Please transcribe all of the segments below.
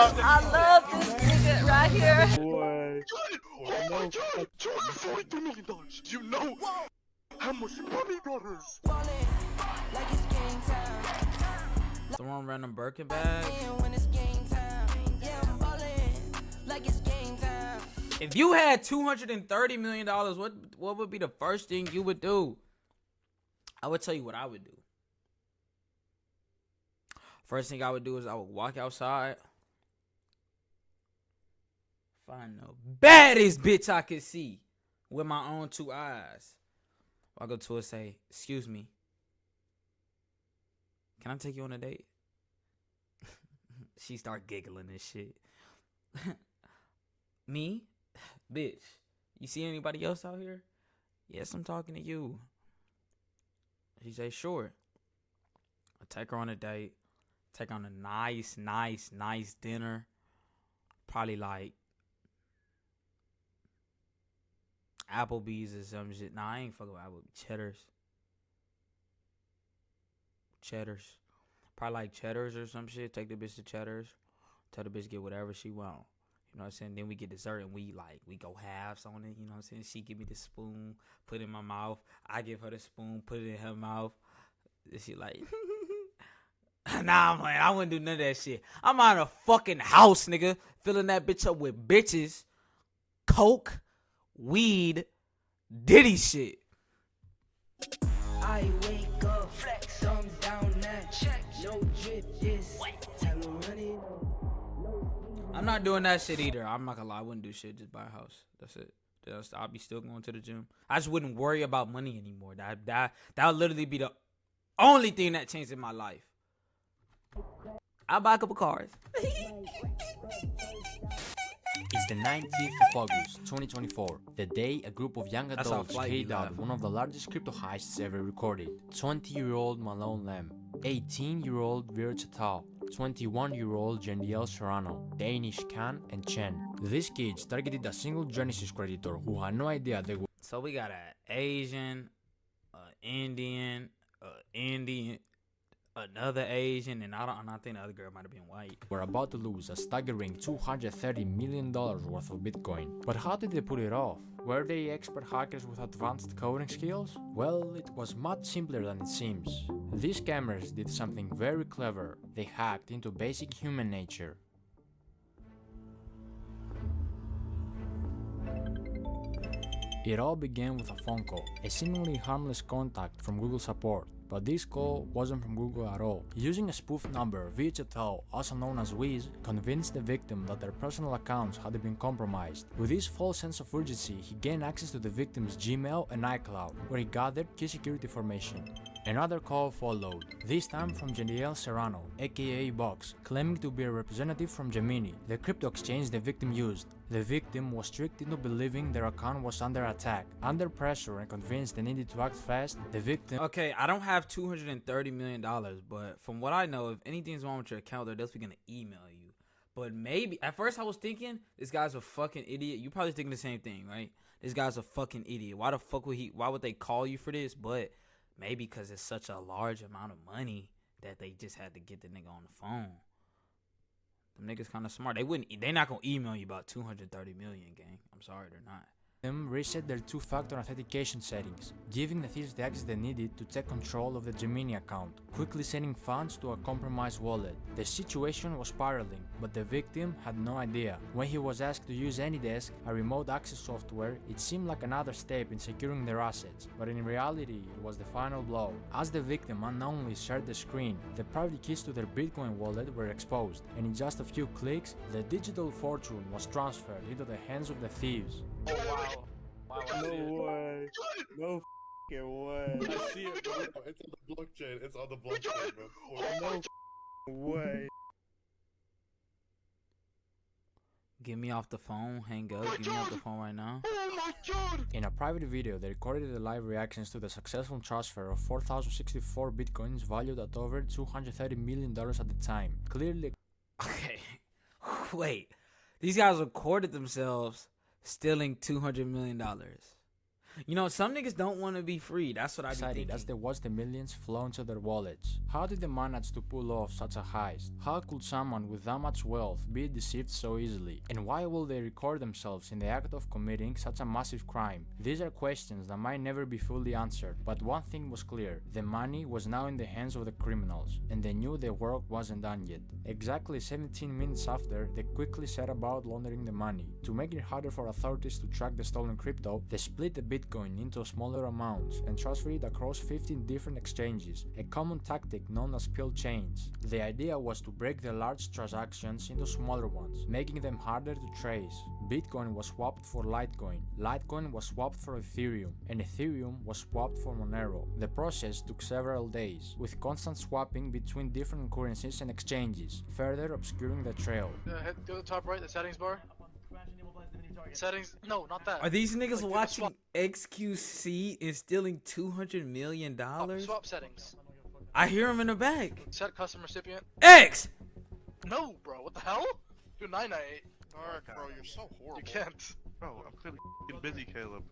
I love this nigga right here. Boy. Oh my god! $242 million! Do you know how much money that is? Throwing random Birkin bags. If you had $230 million, what would be the first thing you would do? I would tell you what I would do. First thing I would do is I would walk outside, find the baddest bitch I could see with my own two eyes. I go to her and say, "Excuse me, can I take you on a date?" She start giggling and shit. Me? Bitch, you see anybody else out here? Yes, I'm talking to you. She say, "Sure." I take her on a date. Take on a nice dinner. Probably like Applebee's or some shit. Nah, I ain't fucking with Applebee's. Cheddar's. Probably like Cheddar's or some shit. Take the bitch to Cheddar's. Tell the bitch get whatever she want. You know what I'm saying? Then we get dessert and we go halves on it. You know what I'm saying? She give me the spoon, put it in my mouth. I give her the spoon, put it in her mouth. She like, nah, man, I wouldn't do none of that shit. I'm out of fucking house, nigga. Filling that bitch up with bitches, coke, weed, Diddy shit. I wake up, flex, thumb down that check, no drip, this, tell her run it. I'm not doing that shit either. I'm not gonna lie, I wouldn't do shit, just buy a house. That's it. I'll be still going to the gym. I just wouldn't worry about money anymore. That would literally be the only thing that changed in my life. I'll buy a couple cars. It's the 19th of August, 2024, the day a group of young adults carried out one of the largest crypto heists ever recorded. 20-year-old Malone Lem, 18-year-old Vir Chatal, 21-year-old Jendiel Serrano, Danish Khan, and Chen. These kids targeted a single Genesis creditor who had no idea they were. So we got an Asian, Indian, another Asian, and I think the other girl might have been white. Were about to lose a staggering $230 million worth of Bitcoin. But how did they pull it off? Were they expert hackers with advanced coding skills? Well, it was much simpler than it seems. These scammers did something very clever. They hacked into basic human nature. It all began with a phone call, a seemingly harmless contact from Google support. But this call wasn't from Google at all. Using a spoof number, Vir Chatal, also known as Wiz, convinced the victim that their personal accounts had been compromised. With this false sense of urgency, he gained access to the victim's Gmail and iCloud, where he gathered key security information. Another call followed, this time from Jendiel Serrano, aka Box, claiming to be a representative from Gemini, the crypto exchange the victim used. The victim was tricked into believing their account was under attack. Under pressure and convinced they needed to act fast, the victim... Okay, I don't have $230 million, but from what I know, if anything's wrong with your account, they're definitely going to email you. But maybe, at first I was thinking, this guy's a fucking idiot. You probably thinking the same thing, right? This guy's a fucking idiot. Why the fuck why would they call you for this? But maybe because it's such a large amount of money that they just had to get the nigga on the phone. Them niggas kind of smart. They not gonna email you about 230 million, gang. I'm sorry, they're not. Reset their two-factor authentication settings, giving the thieves the access they needed to take control of the Gemini account, quickly sending funds to a compromised wallet. The situation was spiraling, but the victim had no idea. When he was asked to use AnyDesk, a remote access software, it seemed like another step in securing their assets, but in reality, it was the final blow. As the victim unknowingly shared the screen, the private keys to their Bitcoin wallet were exposed, and in just a few clicks, the digital fortune was transferred into the hands of the thieves. Oh, wow. No way. No f***ing way. I see it, bro. It's on the blockchain. It's on the blockchain, bro. No way. Get me off the phone, hang up, get me off the phone right now. Oh my god! In a private video, they recorded the live reactions to the successful transfer of 4,064 bitcoins valued at over $230 million at the time. Clearly... Okay, wait. These guys recorded themselves stealing $200 million. You know, some niggas don't want to be free. That's what I be Excited thinking. as they watched the millions flow into their wallets. How did they manage to pull off such a heist? How could someone with that much wealth be deceived so easily? And why will they record themselves in the act of committing such a massive crime? These are questions that might never be fully answered, but one thing was clear: the money was now in the hands of the criminals, and they knew their work wasn't done yet. Exactly 17 minutes after, they quickly set about laundering the money. To make it harder for authorities to track the stolen crypto, they split the Bitcoin into smaller amounts and transferred it across 15 different exchanges, a common tactic known as pill chains. The idea was to break the large transactions into smaller ones, making them harder to trace. Bitcoin was swapped for Litecoin, Litecoin was swapped for Ethereum, and Ethereum was swapped for Monero. The process took several days, with constant swapping between different currencies and exchanges, further obscuring the trail. Head to the top right, the settings bar. Settings? No, not that. Are these niggas Like, watching swap. XQC and stealing $200 million? Swap settings. I hear him in the back. Set custom recipient. X! No, bro, what the hell? Do 998. Alright, bro, you're so horrible. You can't. Bro, I'm clearly busy, Caleb.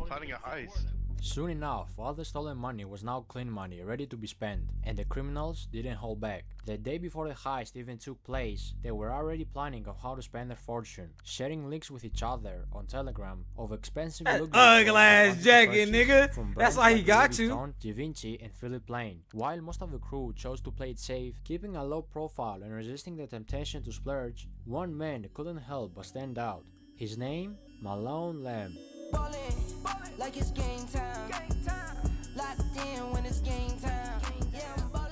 Planning a heist. Soon enough, all the stolen money was now clean money, ready to be spent, and the criminals didn't hold back. The day before the heist even took place, they were already planning on how to spend their fortune, sharing links with each other on Telegram of expensive luxury ugly ass clothes jacket, purchased nigga. from That's brands why he like got Louis you. Vuitton, Givenchy, and Philip Plain. While most of the crew chose to play it safe, keeping a low profile and resisting the temptation to splurge, one man couldn't help but stand out. His name? Malone Lamb. Ballin', like it's game time. Locked in when it's game time. Yeah, I'm ballin'.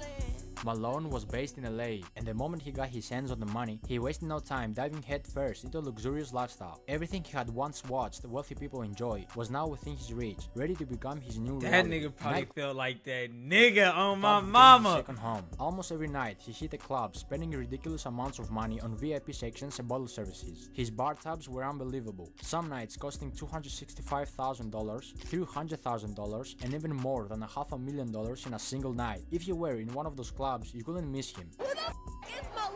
Malone was based in LA, and the moment he got his hands on the money, he wasted no time diving headfirst into a luxurious lifestyle. Everything he had once watched wealthy people enjoy was now within his reach, ready to become his new That reality. nigga probably Night felt like that nigga on my became his mama. second home. Almost every night, he hit a club, spending ridiculous amounts of money on VIP sections and bottle services. His bar tabs were unbelievable, some nights costing $265,000, $300,000, and even more than $500,000 in a single night. If you were in one of those clubs, you couldn't miss him.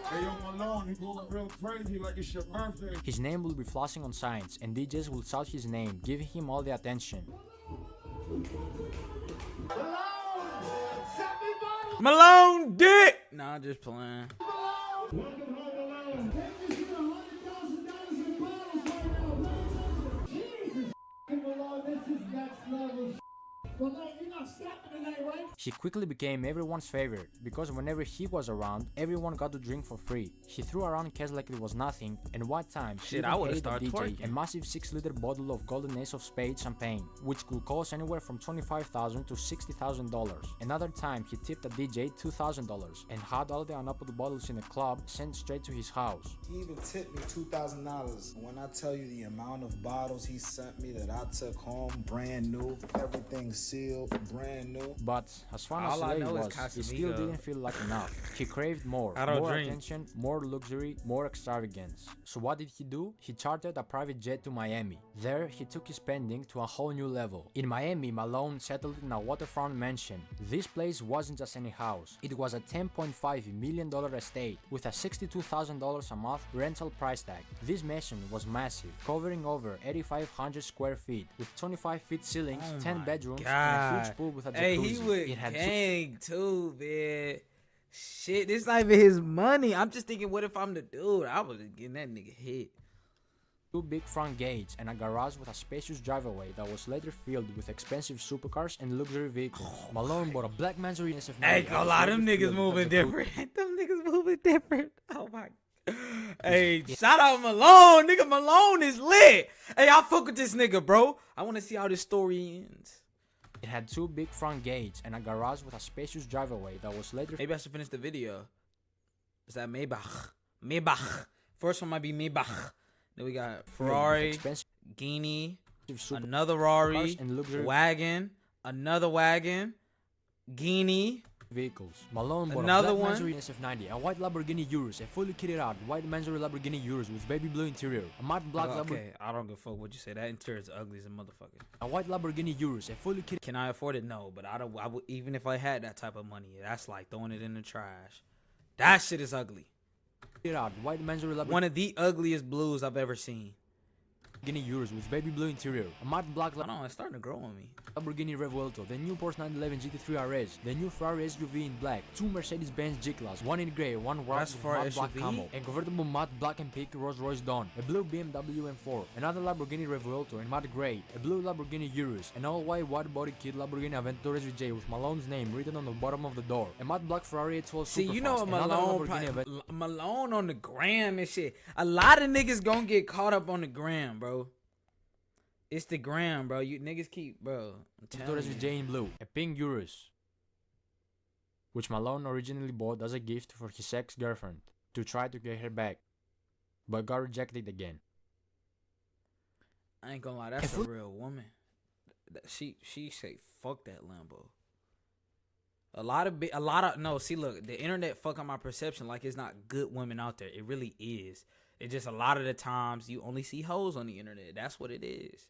Hey, yo, Malone, you going real crazy like it's your birthday. His name will be flashing on signs, and DJs will shout his name, giving him all the attention. Malone dick. Nah, I'm just playing. He quickly became everyone's favorite, because whenever he was around, everyone got to drink for free. He threw around cash like it was nothing, and one time he Shit, I even would've paid the started DJ twerking. a massive 6-liter bottle of Golden Ace of Spades champagne, which could cost anywhere from $25,000 to $60,000. Another time he tipped a DJ $2,000 and had all the unopened bottles in the club sent straight to his house. He even tipped me $2,000. When I tell you the amount of bottles he sent me that I took home, brand new, everything sealed, brand new. But as fun All I as know Slay is was, he still Casamigo. didn't feel like enough. He craved more, I don't more drink. attention, more luxury, more extravagance. So what did he do? He chartered a private jet to Miami. There, he took his spending to a whole new level. In Miami, Malone settled in a waterfront mansion. This place wasn't just any house. It was a $10.5 million estate with a $62,000 a month rental price tag. This mansion was massive, covering over 8,500 square feet, with 25-feet ceilings, 10 bedrooms, and a huge pool with a jacuzzi. Hey, he would It had gang too, man. Shit, this not even his money. I'm just thinking, what if I'm the dude? I was getting that nigga hit. two big front gates and a garage with a spacious driveway that was later filled with expensive supercars and luxury vehicles. Malone bought a black Mansory SF90. Hey, a lot of them later niggas filled with moving a different. Them niggas moving different. Oh my. Hey, shout out Malone. Nigga, Malone is lit. Hey, I fuck with this nigga, bro. I want to see how this story ends. It had two big front gates and a garage with a spacious driveway that was later Maybe I should finish the video. Is that Maybach? Maybach. First one might be Maybach. Then we got filled with Ferrari, expensive Guinea, supercars another Rari, and luxury wagon, another wagon, Guinea. vehicles. Malone bought Another a black one. Mansory SF90, a white Lamborghini Urus, a fully kitted out white Mansory Lamborghini Urus with baby blue interior, a matte black Okay, I don't give a fuck what you say. That interior is ugly as a motherfucker. a white Lamborghini Urus, a fully kitted Can I afford it? No, but I don't. I would, even if I had that type of money, that's like throwing it in the trash. That shit is ugly. out white Mansory Lamborghini One of the ugliest blues I've ever seen. Lamborghini Urus with baby blue interior, a matte black Hold on, it's starting to grow on me. Lamborghini Revuelto, the new Porsche 911 GT3 RS, the new Ferrari SUV in black, 2 Mercedes-Benz G-Class, 1 in grey, 1 white That's with for matte black SUV? camo, a convertible matte black and pink Rolls-Royce Dawn, a blue BMW M4, another Lamborghini Revuelto in matte grey, a blue Lamborghini Urus, an all-white wide-body kit Lamborghini Aventador SVJ with Malone's name written on the bottom of the door, a matte black Ferrari 812 See, you know what Superfast, another Malone, Lamborghini Malone on the gram and shit. A lot of niggas gonna get caught up on the gram, bro. It's the gram, bro. You niggas keep, bro. I'm telling Aventador you. SVJ in blue, a pink Urus, which Malone originally bought as a gift for his ex-girlfriend to try to get her back, but got rejected again. I ain't gonna lie, that's a real woman. She say fuck that Lambo. A lot of no. See, look, the internet fuck up my perception. Like it's not good women out there. It really is. It's just a lot of the times you only see hoes on the internet. That's what it is.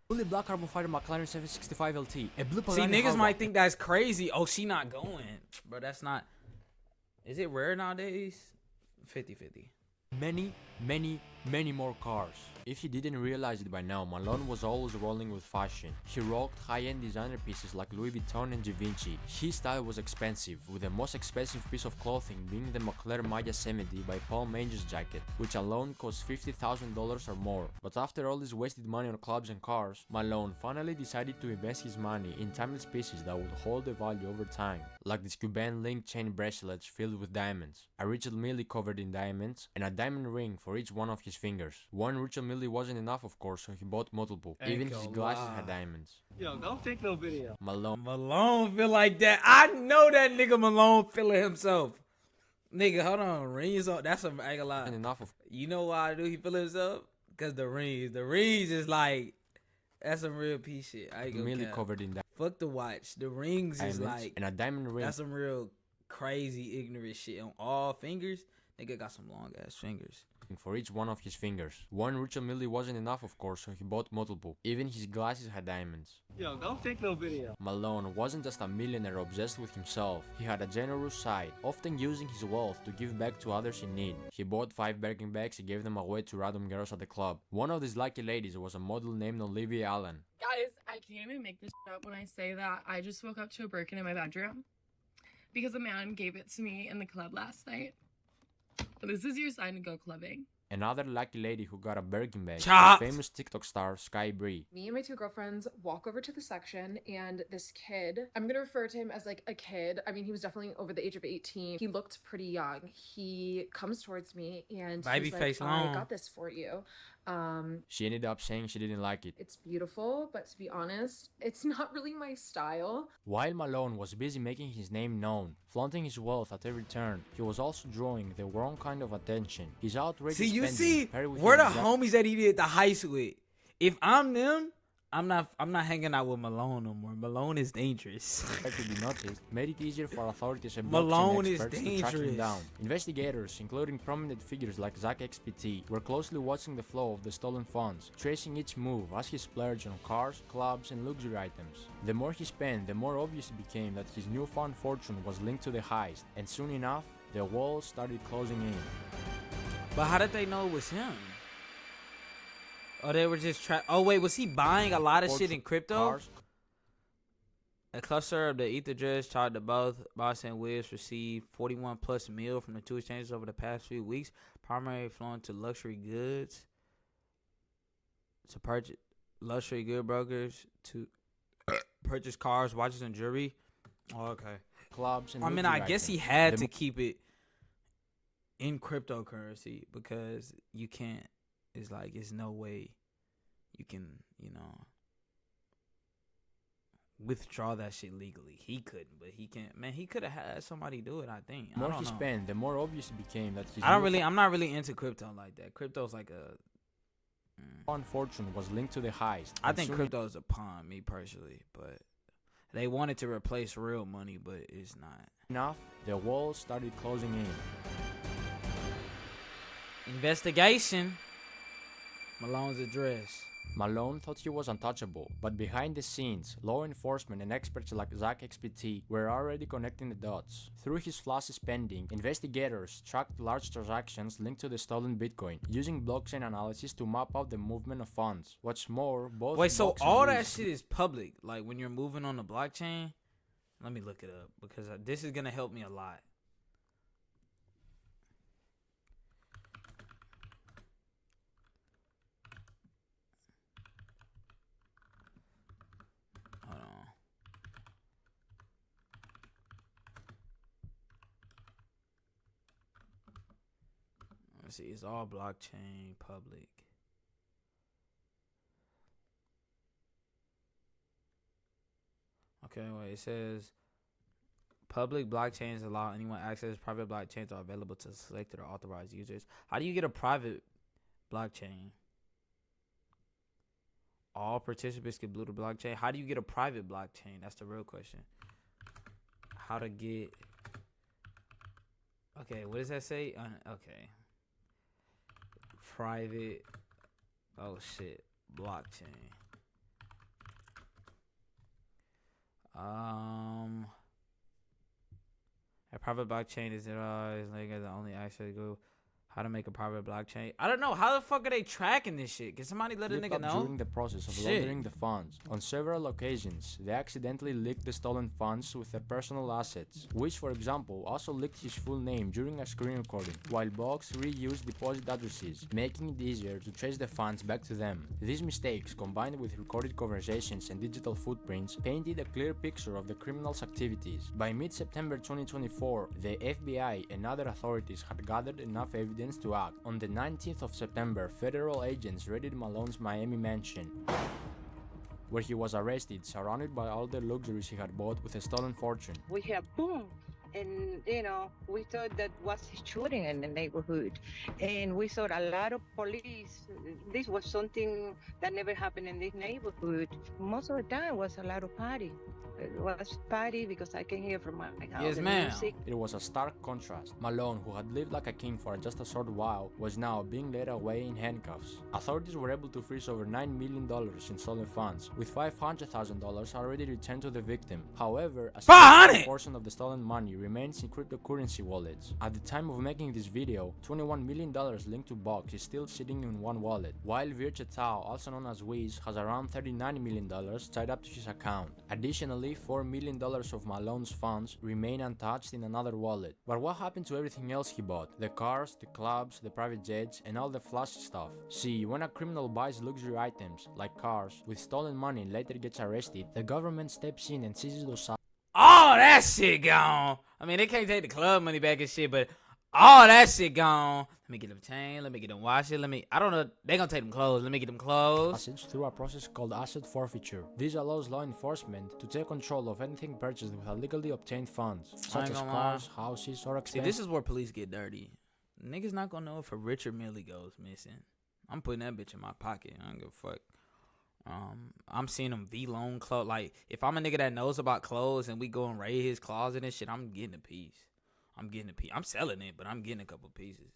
Fully black carbon fiber McLaren 765 LT, a blue See, Pagani niggas Hardback. might think that's crazy. Oh, she not going, bro. That's not. Is it rare nowadays? 50-50. Many more cars. If you didn't realize it by now, Malone was always rolling with fashion. He rocked high-end designer pieces like Louis Vuitton and Givenchy. His style was expensive, with the most expensive piece of clothing being the Moncler Maya 70 by Paul Manges jacket, which alone cost $50,000 or more. But after all this wasted money on clubs and cars, Malone finally decided to invest his money in timeless pieces that would hold the value over time, like these Cuban link chain bracelets filled with diamonds, a Rachel Millie covered in diamonds, and a diamond ring for each one of his fingers. One Rachel Millie wasn't enough, of course, so he bought multiple. Even his glasses had diamonds. Yo, don't take no video. Malone feel like that. I know that nigga Malone feeling himself. Nigga, hold on. Rings on. That's some, I ain't gonna lie. Enough of. You know why I do he feel himself? Cause the rings. The rings is like, that's some real piece shit. I ain't gonna Millie cap. covered in Fuck the watch. The rings diamonds is like, and a diamond ring. that's some real crazy ignorant shit on all fingers. Nigga got some long ass fingers. For each one of his fingers. One Rachel Millie wasn't enough, of course, so he bought multiple. Even his glasses had diamonds. Yo, don't take no video. Malone wasn't just a millionaire obsessed with himself. He had a generous side, often using his wealth to give back to others in need. He bought 5 Birkin bags and gave them away to random girls at the club. One of these lucky ladies was a model named Olivia Allen. Guys, I can't even make this up when I say that I just woke up to a Birkin in my bedroom because a man gave it to me in the club last night. This is your sign to go clubbing. Another lucky lady who got a Birkin bag, Chopped. the famous TikTok star Sky Bree. Me and my 2 girlfriends walk over to the section, and this kid, I'm gonna refer to him as like a kid. I mean, he was definitely over the age of 18. He looked pretty young. He comes towards me and he's like, I got this for you. She ended up saying she didn't like it. It's beautiful, but to be honest, it's not really my style. While Malone was busy making his name known, flaunting his wealth at every turn, he was also drawing the wrong kind of attention. His outrageous See, you spending, see, paired with we're the his homies that he did the heist with. If I'm them, I'm not hanging out with Malone no more. Malone is dangerous. to be noticed, made it easier for authorities and Malone blockchain is experts to track him dangerous. down. Investigators, including prominent figures like Zach XPT, were closely watching the flow of the stolen funds, tracing each move as he splurged on cars, clubs, and luxury items. The more he spent, the more obvious it became that his newfound fortune was linked to the heist, and soon enough, the walls started closing in. But how did they know it was him? Oh, they were just oh, wait, was he buying a lot of shit in crypto? Cars. A cluster of the Ether Dress charged to both Boss and Wiz received 41 plus mil from the 2 exchanges over the past few weeks, primarily flowing to luxury goods. To purchase luxury good brokers to purchase cars, watches, and jewelry. Oh, okay. Clubs and I mean, I guess he had to keep it in cryptocurrency because you can't. It's like, it's no way you can, withdraw that shit legally. He couldn't, but he can't. Man, he could have had somebody do it, I think. The more he spent, the more obvious it became that his I'm not really into crypto like that. Crypto's like a fortune was linked to the heist. I think crypto is a pawn, me personally, but they wanted to replace real money, but it's not. Enough, the walls started closing in. Investigation. Malone's address. Malone thought he was untouchable, but behind the scenes, law enforcement and experts like Zach XPT were already connecting the dots. Through his flashy spending, investigators tracked large transactions linked to the stolen Bitcoin, using blockchain analysis to map out the movement of funds. What's more, both Wait, so Box and all Wiz- that shit is public? Like when you're moving on the blockchain? Let me look it up because this is gonna help me a lot. Hold on. Let's see, it's all blockchain public. Okay, wait, it says public blockchains allow anyone access. Private blockchains are available to selected or authorized users. How do you get a private blockchain? All participants can blue the blockchain. How do you get a private blockchain? That's the real question. How to get... Okay, what does that say? Okay. Private... Oh, shit. Blockchain. A private blockchain is like the only access go. How to make a private blockchain? I don't know. How the fuck are they tracking this shit? Can somebody let a nigga know? During the process of laundering the funds. On several occasions, they accidentally leaked the stolen funds with their personal assets, which, for example, also leaked his full name during a screen recording, while Box reused deposit addresses, making it easier to trace the funds back to them. These mistakes, combined with recorded conversations and digital footprints, painted a clear picture of the criminals' activities. By mid-September 2024, the FBI and other authorities had gathered enough evidence to act. On the 19th of September, federal agents raided Malone's Miami mansion, where he was arrested, surrounded by all the luxuries he had bought with a stolen fortune. We have boom, and we thought that was shooting in the neighborhood, and we saw a lot of police. This was something that never happened in this neighborhood. Most of the time was a lot of party. It was party because I can hear from my house. Yes, ma'am. It was a stark contrast. Malone, who had lived like a king for just a short while, was now being led away in handcuffs. Authorities were able to freeze over $9 million in stolen funds, with $500,000 already returned to the victim. However, a significant portion of the stolen money remains in cryptocurrency wallets. At the time of making this video, $21 million linked to Box is still sitting in one wallet, while Virche Tao, also known as Wiz, has around $39 million tied up to his account. Additionally, $4 million of Malone's funds remain untouched in another wallet. But what happened to everything else he bought? The cars, the clubs, the private jets, and all the flashy stuff. See, when a criminal buys luxury items, like cars, with stolen money and later gets arrested, the government steps in and seizes those assets. All that shit gone. I mean, they can't take the club money back and shit, but all that shit gone. Let me get them chain. Let me get them wash it. I don't know. They gonna take them clothes. Let me get them clothes. Assets through a process called asset forfeiture. This allows law enforcement to take control of anything purchased with illegally obtained funds, such as cars, houses, or expenses. See, this is where police get dirty. Niggas not gonna know if a Richard Millie goes missing. I'm putting that bitch in my pocket. I don't give a fuck. I'm seeing him V-Loan clothes. Like, if I'm a nigga that knows about clothes and we go and raid his closet and shit, I'm getting a piece. I'm selling it, but I'm getting a couple pieces.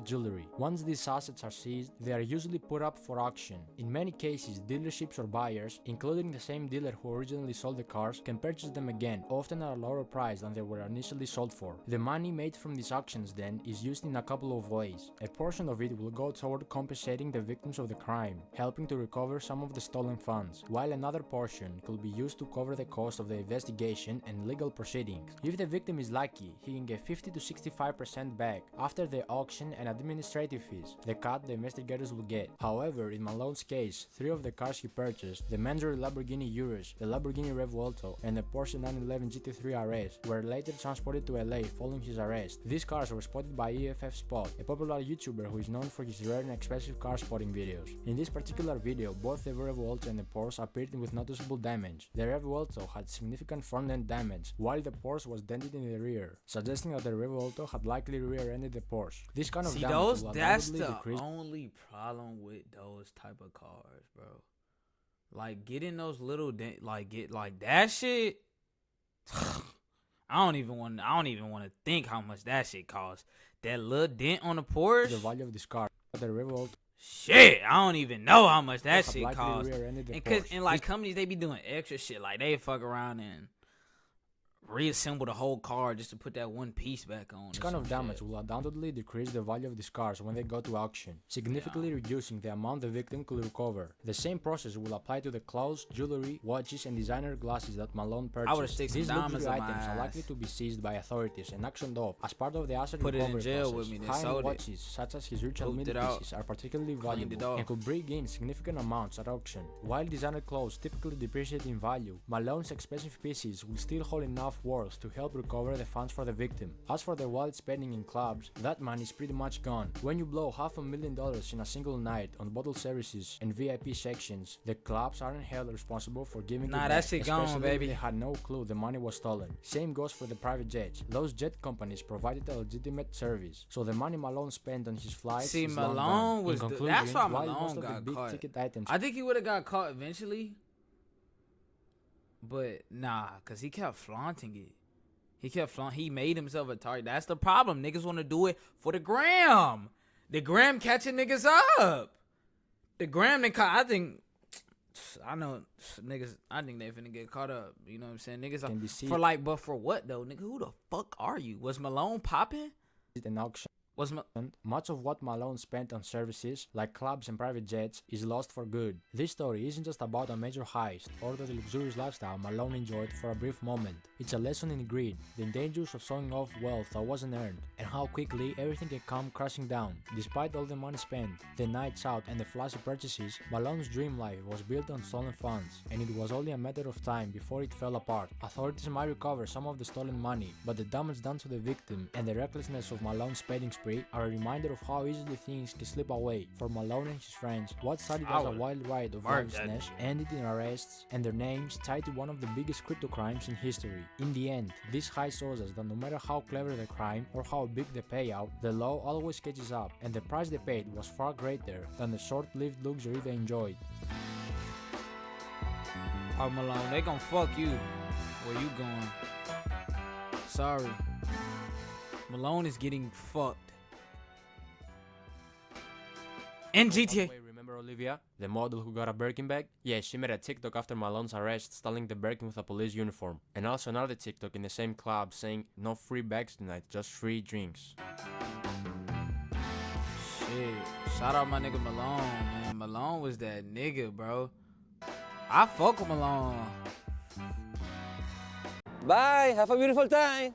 Jewelry. Once these assets are seized, they are usually put up for auction. In many cases, dealerships or buyers, including the same dealer who originally sold the cars, can purchase them again, often at a lower price than they were initially sold for. The money made from these auctions then is used in a couple of ways. A portion of it will go toward compensating the victims of the crime, helping to recover some of the stolen funds, while another portion could be used to cover the cost of the investigation and legal proceedings. If the victim is lucky, he can get 50 to 65% back after the auction and administrative fees, the cut the investigators will get. However, in Malone's case, 3 of the cars he purchased, the Mandarin Lamborghini Urus, the Lamborghini Revuelto, and the Porsche 911 GT3 RS, were later transported to LA following his arrest. These cars were spotted by EFF Spot, a popular YouTuber who is known for his rare and expensive car spotting videos. In this particular video, both the Revuelto and the Porsche appeared with noticeable damage. The Revuelto had significant front-end damage, while the Porsche was dented in the rear, suggesting that the Revuelto had likely rear-ended the Porsche. This kind of See, damage that's the only problem with those type of cars, bro. Like, getting those little that shit. I don't even want to think how much that shit costs. That little dent on the Porsche. The value of this car, the Revolt. Shit, I don't even know how much that Have shit likely costs. rear-ended the And cause Porsche. in like companies, they be doing extra shit. Like they fuck around and reassemble the whole car just to put that one piece back on. This kind of damage will undoubtedly decrease the value of these cars when they go to auction, significantly reducing the amount the victim could recover. The same process will apply to the clothes, jewelry, watches, and designer glasses that Malone purchased. I would've stick some These diamonds luxury on my items are ass. likely to be seized by authorities and auctioned off as part of the asset Put it in recovery jail process. with me, then High-end sold it. watches, such as his Richard Pooped Mille it out. pieces, are particularly Cleaned it valuable off. and could bring in significant amounts at auction. While designer clothes typically depreciate in value, Malone's expensive pieces will still hold enough worth to help recover the funds for the victim. As for the wild spending in clubs, that money is pretty much gone. When you blow $500,000 in a single night on bottle services and VIP sections, the clubs aren't held responsible for giving Nah, it that back, shit gone, especially baby. if they had no clue the money was stolen. Same goes for the private jets. Those jet companies provided a legitimate service, so the money Malone spent on his flights See, is long Malone gone. was In the- conclusion, that's why while most Malone of the got big caught. ticket items I think he would have got caught eventually, but nah, cause he kept flaunting it. He made himself a target. That's the problem. Niggas want to do it for the gram. The gram catching niggas up. The gram, I think niggas. I think they finna get caught up. You know what I'm saying? Niggas Can be are, seen- for like, but for what though, nigga? Who the fuck are you? Was Malone popping? an auction. Was Much of what Malone spent on services, like clubs and private jets, is lost for good. This story isn't just about a major heist or the luxurious lifestyle Malone enjoyed for a brief moment. It's a lesson in greed, the dangers of showing off wealth that wasn't earned, and how quickly everything can come crashing down. Despite all the money spent, the nights out, and the flashy purchases, Malone's dream life was built on stolen funds, and it was only a matter of time before it fell apart. Authorities might recover some of the stolen money, but the damage done to the victim and the recklessness of Malone's spending spree are a reminder of how easily things can slip away. For Malone and his friends, what started as a wild ride of lavishness ended in arrests and their names tied to one of the biggest crypto crimes in history. In the end, this heist shows us that no matter how clever the crime or how big the payout, the law always catches up, and the price they paid was far greater than the short-lived luxury they enjoyed. Oh, Malone, they gon' fuck you. Where you going? Sorry. Malone is getting fucked. And GTA. Remember Olivia, the model who got a Birkin bag? Yeah, she made a TikTok after Malone's arrest stealing the Birkin with a police uniform. And also another TikTok in the same club saying, no free bags tonight, just free drinks. Shit. Shout out my nigga Malone, man. Malone was that nigga, bro. I fuck with Malone. Bye, have a beautiful time.